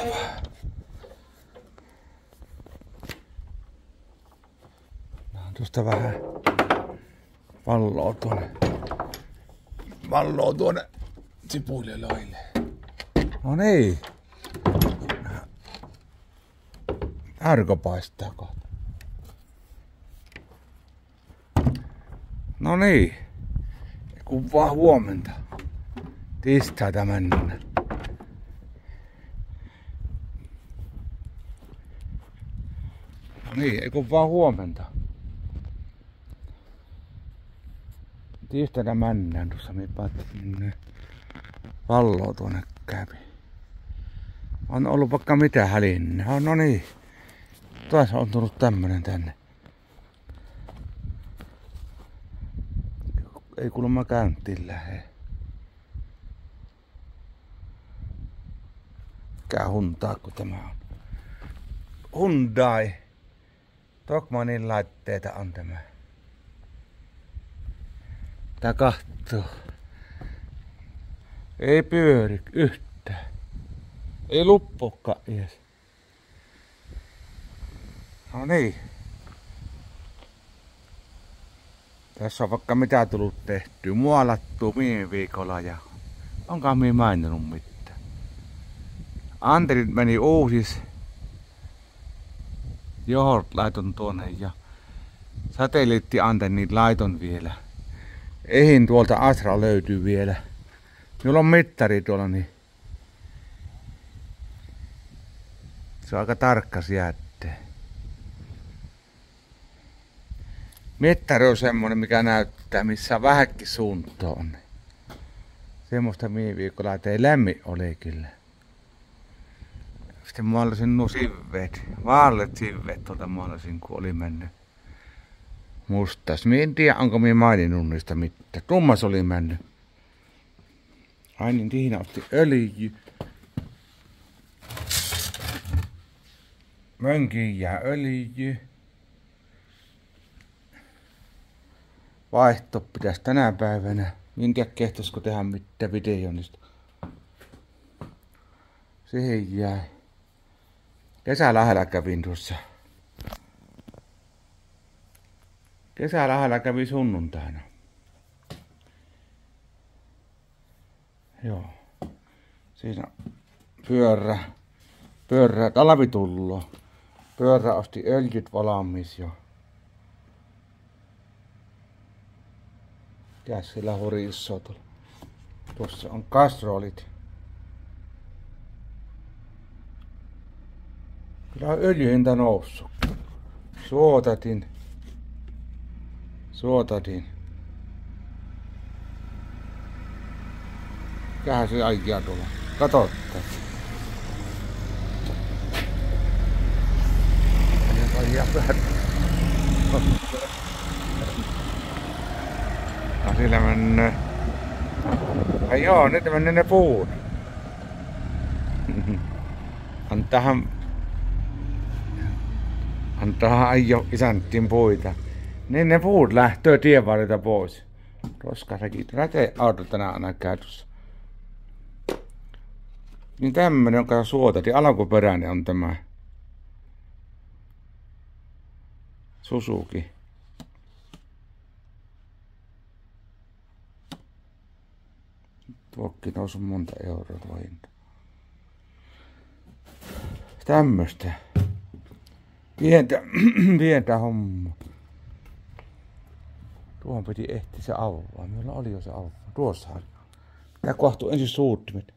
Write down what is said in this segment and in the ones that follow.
mahtavaa. Tuosta vähän valloa tuonne sipulilaille. No niin. Aurinko paistaa kohta. No niin. Kun vaan huomenta. Tiistaita mennään. No niin, ei kun vaan huomenta. Tiistaina mennään tuossa minne valloa tuonne kävi. On ollut vaikka mitä hälinää. No niin. Taas on tullut tämmönen tänne. Ei kuulemma käyntiin lähe. Mikä Hyundai kun tämä on? Hyundai. Tokmanin laitteita on tämä. Tää kahtoo. Ei pyöri yhtään. Ei luppukaan edes. No niin. Tässä on vaikka mitä tullut tehtyä. Muolattu viime viikolla ja onkaan minä maininnut mitään. Antenit meni uusis. Johot laiton tuonne ja satelliittiantennit laiton vielä. Ehin tuolta Astra löytyy vielä. Minulla on mittari tuolla niin. Se on aika tarkka sijaitteen. Mittari on semmonen mikä näyttää missä vähäkin suuntaa on. Semmoista viime viikolla ei lämmin oli kyllä. Sitten maalasin nuo siveet. Vaaleat siveet tuolta maalasin kun oli mennyt mustas. Mie en tiedä onko minä maininnut niistä mitään. Tummas oli mennyt. Ai niin Tiina osti öljy. Mönkiin jää öljy. Vaihto pitäisi tänä päivänä. En tiedä kehtaisiko tehdä mitään videonista. Siihen jäi. Kesälähellä kävin tuossa. Kesälähellä kävin sunnuntaina. Joo. Siinä pyörä, talvi tulloo. Pyörä osti öljyt valmis jo. Mikäs siellä horissoo tuolla? Tuossa on kastrolit. Kyllä on öljyhinta noussut. Suotatin. Mikähän se ajaa tuolla? Katottaa. No sillä menee. Ai joo, nyt menee ne puut. Antahan ajo isäntiin puita. Niin ne puut lähtee tien varrelta pois. Roskasäkin. Räteauto tänään aina käytössä. Niin tämmönen jonka suotatin. Alkuperäinen on tämä. Suzuki. Tuokki nousu monta euroa tuo hinta. Tämmöstä. Pientä homma. Tuohon piti ehtiä se avaa. Meillä oli jo se avaa. Tuossahan. Tää kohtuu ensin suuttimet.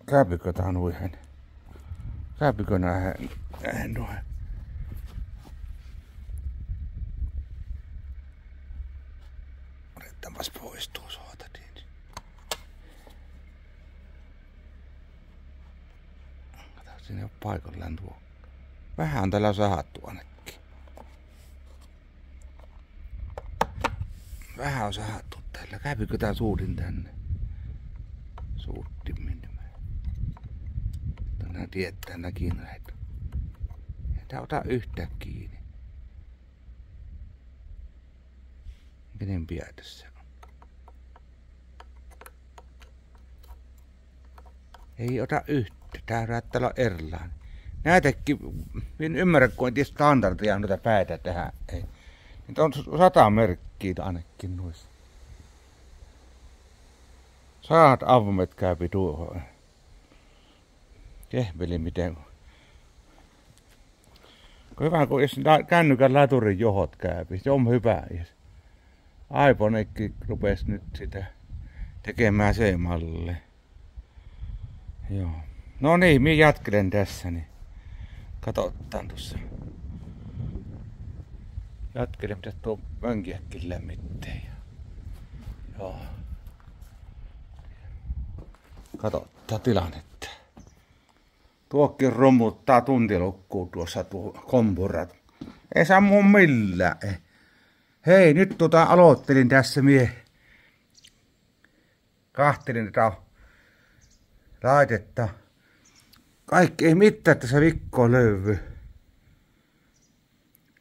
Käypikö tää nuihin? Käypikö näihin nuihin? Otettaanpas pois tuo suotatin. Kato, siinä ei oo paikallaan tuo. Vähän on täällä sahattu ainakin. Vähän on sahattu täällä. Käypikö tää suutin tänne? Suuttimmin. Tänään tietää näkin näitä. Ei tää ota yhtään kiinni. Kenen päätössä on? Ei ota yhtä. Tää saattaa olla erilainen. Näitäkin, en ymmärrä, kun en tiedä standardia noita päitä tähän. Ei. Nyt on 100 merkkiä ainakin noissa. 100 avoimet käypi tuohon. Kehveli miten. Hyvä, kun jos kännykän laturin johot käypi, se on hyvä. iPhonekin rupesi nyt sitä tekemään C-mallia. Joo. No niin, minä jatkelen tässä, niin katsotaan tuossa. Jatkelen, mitä tuo mönkiäkin lämmitteen. Joo. Katsotaan tilannetta. Tuokin romuttaa tuntilukkuu tuossa tuo kompurat. Ei saa mun millään. Hei, nyt aloittelin tässä kahtelin tätä laitetta. Kaikki ei mitään tässä vikkoa löydy.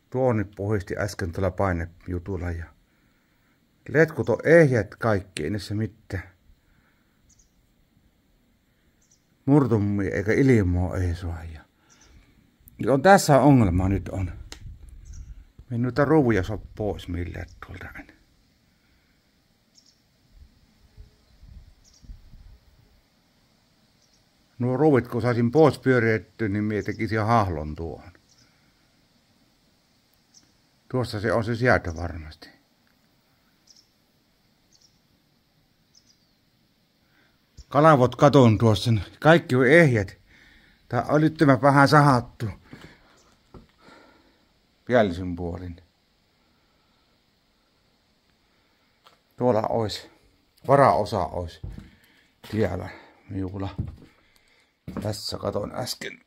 Tuoni puhisti äsken tuolla painejutulla ja letkut on ehjät kaikki, ei niissä mitään. Murtumia eikä ilmoa ei saa. Ja tässä ongelma nyt on. Me noita ruuja saa pois millään tuolta. Nuo ruuvit kun saisin pois pyöritettyä, niin mie tekisin hahlon tuohon. Tuossa se on se säätö varmasti. Kalavot katon tuossa. Kaikki on ehjät. Tää on älyttömän vähän sahattu. Päällisin puolin. Tuolla ois. Varaosa ois. Tiellä miulla. Tässä katon äsken.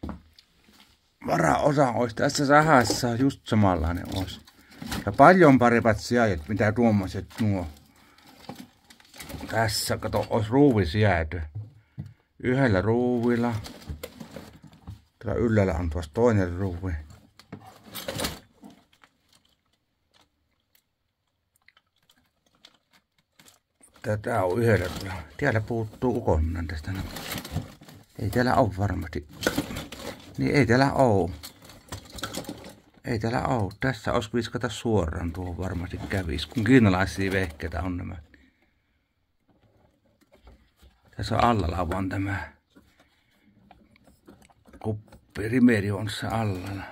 Varaosa ois. Tässä sahassa just samanlainen ois. Ja paljon paremmat sijaiset, mitä tuommoiset nuo. Tässä kato, ois ruuvisjäätö. Yhdellä ruuvilla. Täällä yllällä on tuossa toinen ruuvi. Tätä on yhdellä. Täällä puuttuu kokonaan tästä. Ei täällä oo varmasti. Niin ei täällä oo. Ei täällä oo. Tässä olisi viskata suoraan tuohon varmasti kävis. Kun kiinalaisia vehkeitä on nämä. Tässä on allalla vaan tämä kuppirimeri on se allalla.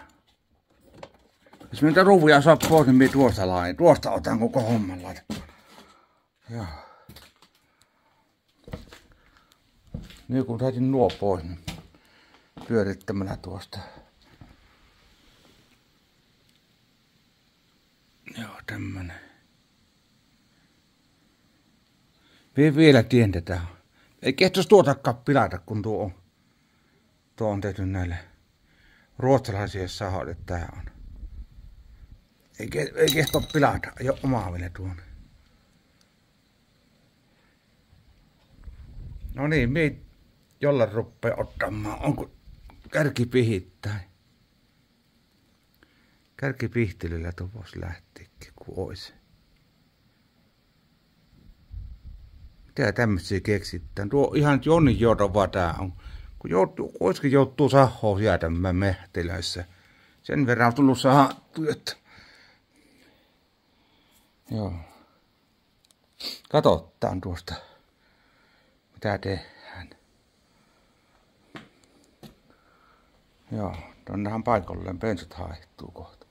Jos minä ruuvia saa pois, niin minä tuosta lain. Tuosta otan koko homman laitan. Joo. Nyt kun saatin nuo pois, niin pyörittämällä tuosta. Joo, tämmönen. Vielä tientetään. Ei kehtos tuotakaan pilata, kun tuo on tehty näille ruotsalaisille sahoille, että tää on. Ei kehto pilata, ei oo omaa vielä tuon. No niin, mie jollain ruppee ottamaan. Onko kärki pihittäin? Kärki pihtelyllä tuossa lähtikin, kun ois. Mitä tämmöisiä keksitään? Tuo ihan Jonni joutava tää on. Kun oiskin joutuu sahoon jäätämään mehtelöissä. Sen verran on tullut sahattu, että... Joo. Katsotaan tuosta. Mitä tehdään. Joo, tonnehan paikalleen pensat haihtuu kohta.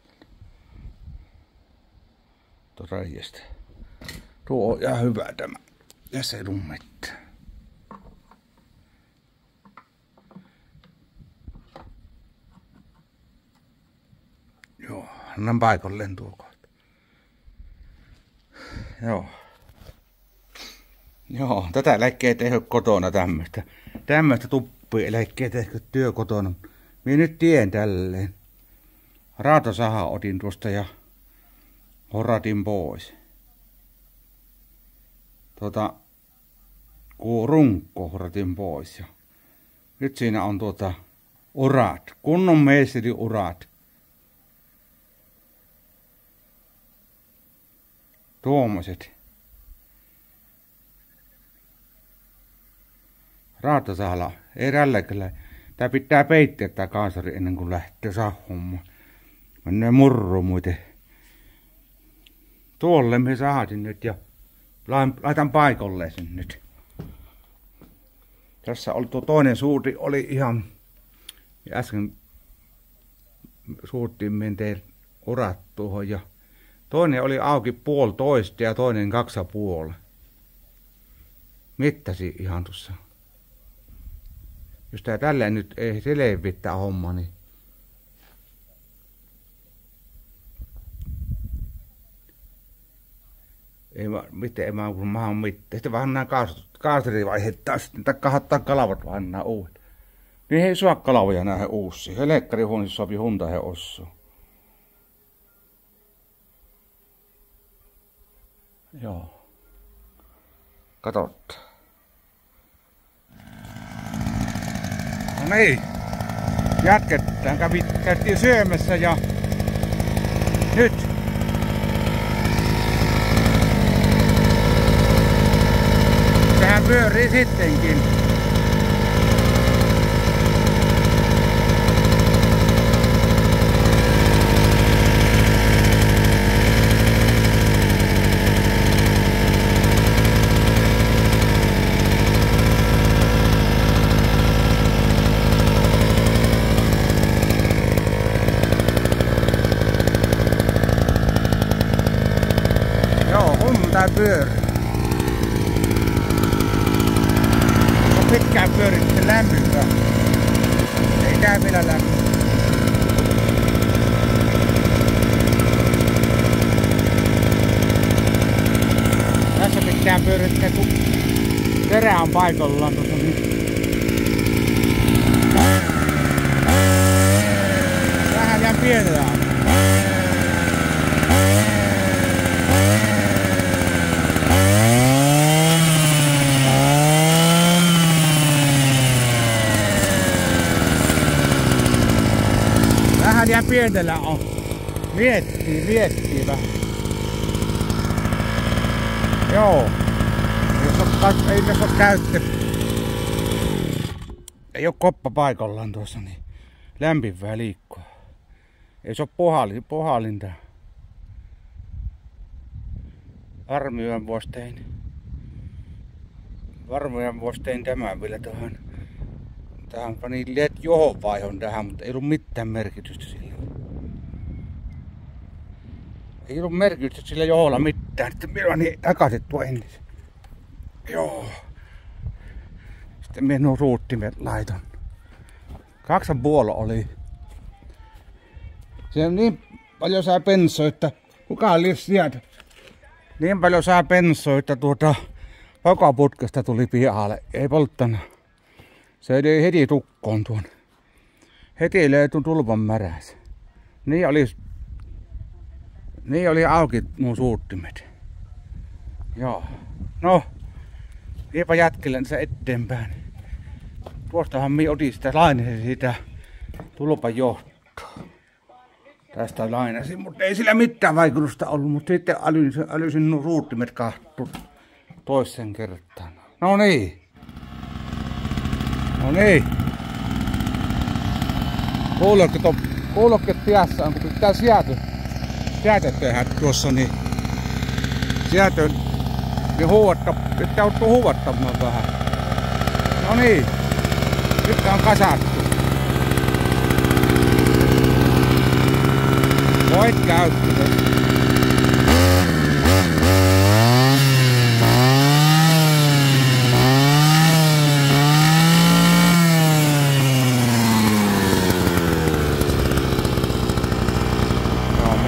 Tuo reiästä. Tuo on ihan hyvä tämä. Ja se lummittaa. Joo, annan paikalleen tuo kohta. Joo. Joo, tätä läkkää tehdä kotona tämmöistä. Tämmöistä tuppia läkkää tehdä työ kotona. Minä nyt tien tälleen. Raatosaha otin tuosta ja horatin pois. Runkko horatin pois. Ja nyt siinä on urat. Kunnon meisteri urat. Tuommoiset. Raatosahalla Ei tällä kyllä. Tää pitää peittää tää kaasari ennen kuin lähtee sahummaan. Menee murru muuten. Tuolle me saatin nyt ja laitan paikalle sen nyt. Tässä oli tuo toinen suuti oli ihan. Ja äsken suuttiin menteen urat tuohon ja toinen oli auki 1,5 ja toinen 2,5. Mittasi ihan tuossa. Jos tää tälleen nyt ei selvittää homma, niin ei mä kun mä oon mitään. Sitten vähän nää kaasarivaiheet taas sitten taikka hattaa kalavat vähän nää uudet. Niin ei saa kalavoja näihin uusiin. Helkkarihuoneessa sopi hunta he ossuu. Joo. Katsotaan. No niin. Jatketaan. Käytiin syömässä ja nyt. Sehän pyörii sittenkin. Tää pyörii. On pitkään pyörinyt se lämmyttää. Ei käy vielä lämmyttää. Tässä pitää pyörittää kun terä on paikallaan tuossa nyt. Vähän jää pienellä. Ja pienellä on. Miettii vähän. Joo. Ei tässä ole käyttö. Ei ole koppa paikallaan tuossa, niin lämpivää liikkua. Ei se ole pohalinta. Varmuuden vuosi tein tämän vielä tähän. Tähän panin LED-johonvaihon tähän, mutta ei ollut mitään merkitystä sillä. Ei ollut merkitystä sillä joholla mitään. Sitten minä niin takaisin tuo ennen. Joo. Sitten minä nuo ruuttimet laiton. 2,5 oli. Se on niin paljon saa bensoa, että kukaan liian sieltä. Niin paljon saa bensoa, että vakaputkesta tuli pihalle. Ei polttana. Se ei heti tukkoon tuon. Heti löi tuon tulpan märäs. Niin oli auki nuo suuttimet. Joo. No. Viepä jätkelen se eteenpäin. Tuostahan minä otin sitä lainasin siitä tulpan johtoa. Tästä lainasin, mutta ei sillä mitään vaikutusta ollut. Mutta sitten älysin nuo suuttimet kahtu toisen kertaan. No niin. No niin. Kuulokkeet piässä on, kun pitää säätö tehdä tuossa, niin säätö niin pitää ottaa huuvattamaan vähän. No niin. Nyt on kasattu. Voit käyttää.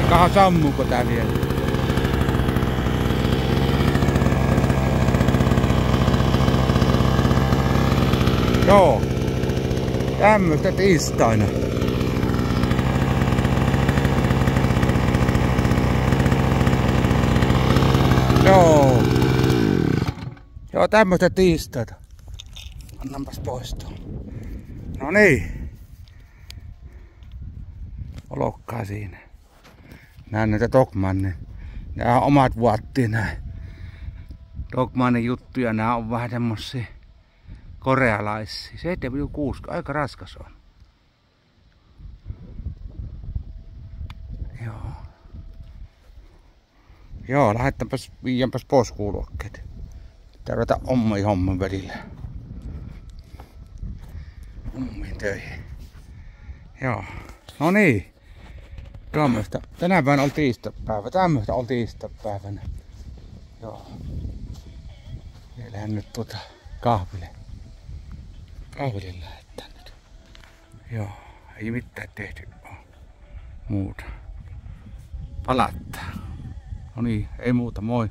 Kahan sammuuko tää vielä? Joo. Tämmöstä tiistaina. Joo. Joo, tämmöstä tiistaita. Annanpas pois tuon. No niin. Olokkaa siinä. Nää on näitä Dogmanin. Nää on omat vuottiin näin. Dogmanin juttuja, nää on vähän semmosia korealaisia. 7,6, aika raskas on. Joo. Joo, lähettäpäs viiänpäs pois kuulokkeet. Pitää ruveta homman välillä. Hommiin töihin. Joo. No niin. Tämmöistä. Tänä päivänä oli tiistaipäivä. Tämmöistä oli tiistaipäivänä. Joo. Vielähän nyt kahville lähettää nyt. Joo. Ei mitään tehty muuta. Palattaa. No niin, ei muuta, moi.